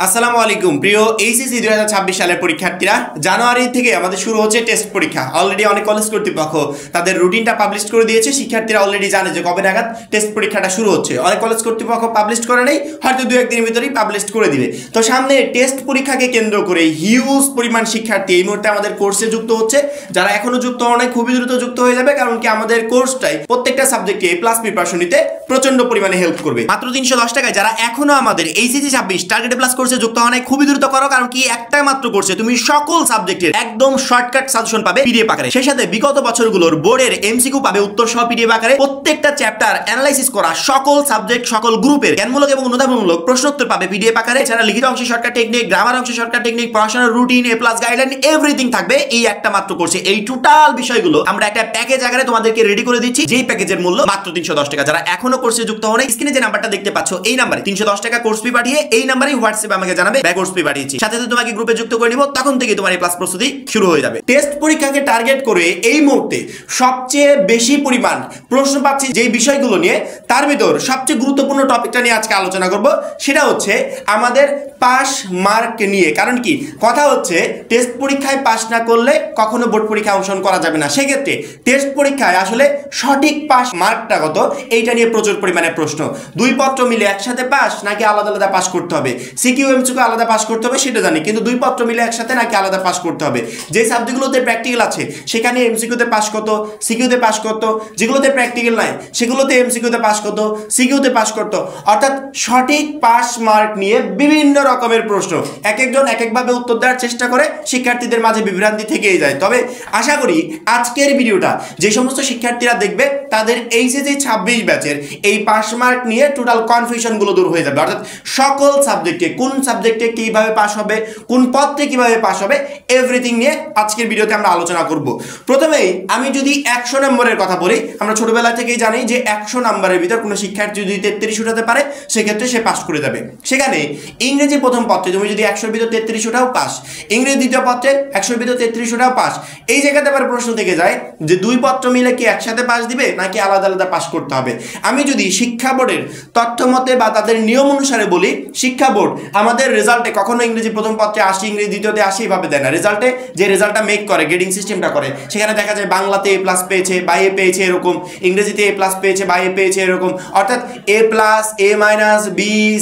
আসসালামু আলাইকুম প্রিয় এইচএসসি 2026 সালের পরীক্ষার্থীরা, জানুয়ারি থেকে আমাদের শুরু হচ্ছে টেস্ট পরীক্ষা। অলরেডি অনেক কলেজ কর্তৃপক্ষ তাদের রুটিনটা পাবলিশ করে দিয়েছে। শিক্ষার্থীরা অলরেডি জানে যে কবে নাগাদ টেস্ট পরীক্ষাটা শুরু হচ্ছে। অনেক কলেজ কর্তৃপক্ষ পাবলিশ করে নেই, হয়তো দু একদিনের ভিতরেই পাবলিশ করে দিবে। তো সামনে টেস্ট পরীক্ষাকে কেন্দ্র করে হিউজ পরিমাণ শিক্ষার্থী এই মুহূর্তে আমাদের কোর্সে যুক্ত হচ্ছে। যারা এখনো যুক্ত হন নাই খুবই দ্রুত যুক্ত হয়ে যাবে, কারণ কি আমাদের কোর্সটাই প্রত্যেকটা সাবজেক্টে A+ প্রিপারেশন নিতে প্রচন্ড পরিমাণে হেল্প করবে। মাত্র 310 টাকায় যারা এখনো আমাদের এইচএসসি 26 টার্গেট প্লাস কোর্সে যুক্ত হন নাই খুবই দ্রুত করো, কারণ কি একটা মাত্র কোর্সে তুমি সকল সাবজেক্টের একদম শর্টকাট সাজেশন পাবে পিডিএফ আকারে। সেই সাথে বিগত বছরগুলোর বোর্ডের এমসিকিউ পাবে উত্তর সহ পিডিএফ আকারে। প্রত্যেকটা চ্যাপ্টার অ্যানালাইসিস করা সকল সাবজেক্ট সকল গ্রুপের জ্ঞানমূলক এবং অনুধাবনমূলক প্রশ্নোত্তর পাবে পিডিএফ আকারে। এছাড়া লিখিত অংশে শর্টকাট টেকনিক, গ্রামার অংশে শর্টকাট টেকনিক, পড়াশোনার রুটিন, A+ গাইডলাইন এভরিথিং থাকবে এই একটা মাত্র কোর্সে। এই টোটাল বিষয়গুলো আমরা একটা প্যাকেজ আকারে তোমাদেরকে রেডি করে দিচ্ছি, যেই প্যাকেজের মূল্য মাত্র 310 টাকা। যারা এখনো কোর্সে যুক্ত হন নাই, স্ক্রিনে যে নাম্বারটা দেখতে পাচ্ছ এই নাম্বারে 310 টাকা কোর্স ফি পাঠিয়ে এই নাম্বারে হোয়াটসঅ্যাপে আমাকে জানাবে ব্যাক কোর্স ফি পাঠিয়েছি। সাথে তোমাকে গ্রুপে যুক্ত করে নিব, তখন থেকে তোমার A+ প্রস্তুতি শুরু হয়ে যাবে। টেস্ট পরীক্ষাকে টার্গেট করে এই মুহূর্তে সবচেয়ে বেশি পরিমাণ প্রশ্ন পাচ্ছি যেই বিষয়গুলো নিয়ে, তার ভিতর সবচেয়ে গুরুত্বপূর্ণ টপিকটা নিয়ে আজকে আলোচনা করব। সেটা হচ্ছে আমাদের পাস মার্ক নিয়ে। কারণ কি কথা হচ্ছে, টেস্ট পরীক্ষায় পাস না করলে কখনো বোর্ড পরীক্ষায় অংশগ্রহণ করা যাবে না। সেক্ষেত্রে টেস্ট পরীক্ষায় আসলে সঠিক পাস মার্কটা কত এইটা নিয়ে প্রচুর পরিমাণে প্রশ্ন। দুই পত্র মিলে একসাথে পাস নাকি আলাদা আলাদা পাস করতে হবে? সিকিউ এমসিকিউ আলাদা পাস করতে হবে সেটা জানি, কিন্তু দুই পত্র মিলে একসাথে নাকি আলাদা পাস করতে হবে? যে সাবজেক্টগুলোতে প্র্যাকটিক্যাল আছে সেখানে এমসিকিউতে পাস কত, সিকিউতে পাস কত, যেগুলোতে প্র্যাকটিক্যাল নাই সেগুলোতে এমসিকিউতে পাস কত, সিকিউতে পাস কত। অর্থাৎ সঠিক পাস মার্ক নিয়ে বিভিন্ন রকমের প্রশ্ন। এক একজন এক একভাবে উত্তর দেওয়ার চেষ্টা করে, শিক্ষার্থীদের মাঝে বিভ্রান্তি থেকেই যায়। তবে আশা করি আজকের ভিডিওটা যে সমস্ত শিক্ষার্থীরা দেখবে তাদের এইচএসসি 26 ব্যাচের এই পাস মার্ক নিয়ে টোটাল কনফিউশনগুলো দূর হয়ে যাবে। অর্থাৎ সকল সাবজেক্টে কোন সাবজেক্টে কিভাবে পাস হবে, কোন পত্রে কিভাবে পাস হবে, এভরিথিং নিয়ে আজকের ভিডিওতে আমরা আলোচনা করব। প্রথমেই আমি যদি 100 নম্বরের কথা বলি, আমরা ছোটবেলা থেকেই জানি যে 100 নম্বরের ভিতর কোনো শিক্ষার্থী যদি 33 উঠাতে পারে সেক্ষেত্রে সে পাস করে যাবে। সেখানে ইংরেজি প্রথম পত্রে তুমি যদি 100-র ভিতর 33 উঠাও পাস, ইংরেজি দ্বিতীয় পত্রে 100-র ভিতর 33 উঠাও পাস। এই জায়গাতে আবার প্রশ্ন থেকে যায় যে দুই পত্র মিলে কি একসাথে পাস দিবে নাকি আলাদা আলাদা পাস করতে হবে? আমি যদি শিক্ষা বোর্ডের তথ্য মতে বা তাদের নিয়ম অনুসারে বলি, শিক্ষা বোর্ড আমাদের রেজাল্টে কখনো ইংরেজি প্রথম পত্রে 80, ইংরেজি দ্বিতীয়তে 80 এইভাবে দেয় না। রেজাল্টে যে রেজাল্টটা মেক করে, গ্রেডিং সিস্টেমটা করে, সেখানে দেখা যায় বাংলাতে A+ পেয়েছে বা A পেয়েছে এরকম, ইংরেজিতে A+ পেয়েছে বা A পেয়েছে এরকম। অর্থাৎ A+, A-, B,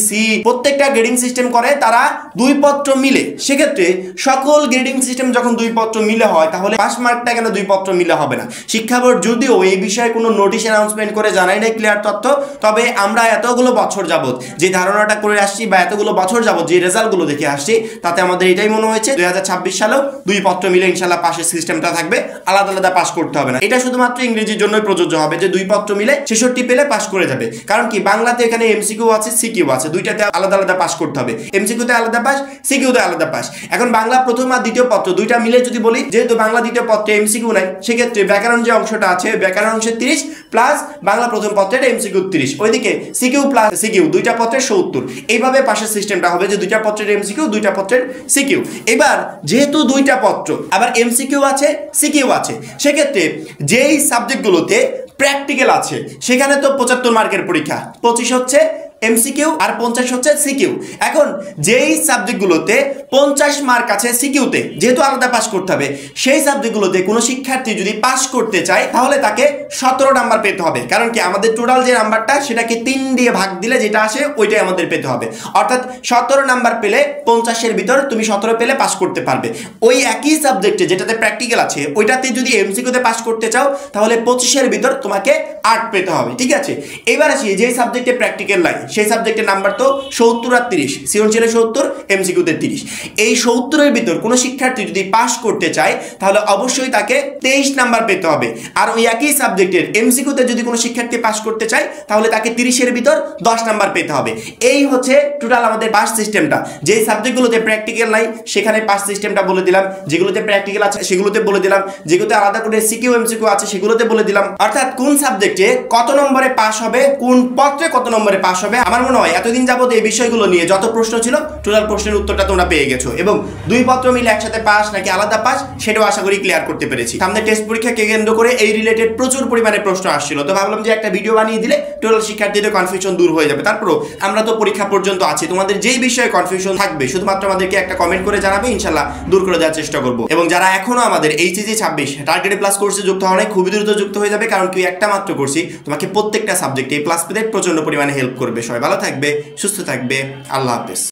C প্রত্যেকটা গ্রেডিং সিস্টেম করে তারা দুই পত্র মিলে। সেক্ষেত্রে সকল গ্রেডিং সিস্টেম যখন দুই পত্র মিলে হয়, তাহলে পাস মার্কটা কেন দুই পত্র মিলে হবে না? শিক্ষা বোর্ড যদিও এই বিষয়ে কোনো নোটিশ অ্যানাউন্সমেন্ট করে জানাই নাই ক্লিয়ার তথ্য, তবে আমরা এতগুলো বছর যাবত যে ধারণাটা করে আসছি বা এতগুলো বছর যাবত যে রেজাল্টগুলো দেখে আসছি, তাতে আমাদের এটাই মনে হয়েছে 2026 সালেও দুই পত্র মিলে ইনশাল্লাহ পাশের সিস্টেমটা থাকবে, আলাদা আলাদা পাস করতে হবে না। এটা শুধুমাত্র ইংরেজির জন্যই প্রযোজ্য হবে যে দুই পত্র মিলে 66 পেলে পাস করে যাবে। কারণ কি বাংলাতে এখানে এমসিকিউ আছে, সিকিউ আছে, দুইটাতে আলাদা আলাদা পাস করতে হবে। এমসিকিউতে আলাদা পাস, সিকিউতে আলাদা পাস। এখন বাংলা প্রথম আর দ্বিতীয় পত্র দুইটা মিলে যদি বলি, যেহেতু বাংলা দ্বিতীয় পত্রে এমসিকিউ নাই, সেক্ষেত্রে ব্যাকরণ যে অংশটা আছে, ব্যাকরণ অংশের 30 প্লাস বাংলা প্রথম পত্রের এমসিকিউ 30, ওইদিকে সিকিউ প্লাস সিকিউ দুইটা পত্রের 70। এইভাবে পাশের সিস্টেমটা হবে যে দুইটা পত্রের এমসিকিউ, দুইটা পত্রের সিকিউ। এবার যেহেতু দুইটা পত্র আবার এমসিকিউ আছে, সিকিউ আছে, সেক্ষেত্রে যেই সাবজেক্টগুলোতে প্র্যাকটিক্যাল আছে সেখানে তো 75 মার্কের পরীক্ষা, 25 হচ্ছে এমসিকিউ আর 50 হচ্ছে সিকিউ। এখন যেই সাবজেক্টগুলোতে 50 মার্ক আছে সিকিউতে, যেহেতু আলাদা পাস করতে হবে, সেই সাবজেক্টগুলোতে কোনো শিক্ষার্থী যদি পাস করতে চায় তাহলে তাকে 17 নাম্বার পেতে হবে। কারণ কি আমাদের টোটাল যে নাম্বারটা সেটাকে 3 দিয়ে ভাগ দিলে যেটা আসে ওইটাই আমাদের পেতে হবে। অর্থাৎ 17 নাম্বার পেলে 50-এর ভিতর তুমি 17 পেলে পাস করতে পারবে। ওই একই সাবজেক্টে যেটাতে প্র্যাকটিক্যাল আছে ওইটাতে যদি এমসিকিউতে পাস করতে চাও তাহলে 25-এর ভিতর তোমাকে 8 পেতে হবে। ঠিক আছে, এবার আসি যেই সাবজেক্টে প্র্যাকটিক্যাল নাই সেই সাবজেক্টের নাম্বার তো 70 আর 30, সৃজনশীলে 70, এমসিকিউতে 30। এই 70-এর ভিতর কোনো শিক্ষার্থী যদি পাস করতে চায় তাহলে অবশ্যই তাকে 23 নাম্বার পেতে হবে। আর ওই একই সাবজেক্টের এমসিকিউতে যদি কোনো শিক্ষার্থী পাস করতে চায় তাহলে তাকে 30-এর ভিতর 10 নাম্বার পেতে হবে। এই হচ্ছে টোটাল আমাদের পাস সিস্টেমটা। যেই সাবজেক্টগুলোতে প্র্যাকটিক্যাল নাই সেখানে পাস সিস্টেমটা বলে দিলাম, যেগুলোতে প্র্যাকটিক্যাল আছে সেগুলোতে বলে দিলাম, যেগুলোতে আলাদা করে সিকিউ এমসিকিউ আছে সেগুলোতে বলে দিলাম। অর্থাৎ কোন সাবজেক্টে কত নম্বরে পাস হবে, কোন পত্রে কত নম্বরে পাস হবে তবে আমার মনে হয় এতদিন যাবত এই বিষয়গুলো নিয়ে যত প্রশ্ন ছিল টোটাল প্রশ্নের উত্তরটা তোমরা পেয়ে গেছো, এবং দুই পত্র মিলে একসাথে পাস নাকি আলাদা পাস সেটাও আশা করি ক্লিয়ার করতে পেরেছি। সামনে টেস্ট পরীক্ষাকে কেন্দ্র করে এই রিলেটেড প্রচুর পরিমাণে প্রশ্ন আসছিল, তো ভাবলাম যে একটা ভিডিও বানিয়ে দিলে টোটাল শিক্ষার্থীদের কনফিউশন দূর হয়ে যাবে। তারপরও আমরা তো পরীক্ষা পর্যন্ত আছি, তোমাদের যেই বিষয়ে কনফিউশন থাকবে শুধুমাত্র আমাদেরকে একটা কমেন্ট করে জানাবে, ইনশাল্লাহ দূর করে দেওয়ার চেষ্টা করবো। এবং যারা এখনো আমাদের এইচএসসি 26 টার্গেটেড প্লাস কোর্সে যুক্ত হওয়া নাই, খুবই দ্রুত যুক্ত হয়ে যাবে, কারণ কি একটা মাত্র কোর্সই তোমাকে প্রত্যেকটা সাবজেক্টে প্লাস পেতে প্রচন্ড পরিমাণে হেল্প করবে। সবাই ভালো থাকবে, সুস্থ থাকবে, আল্লাহ হাফেজ।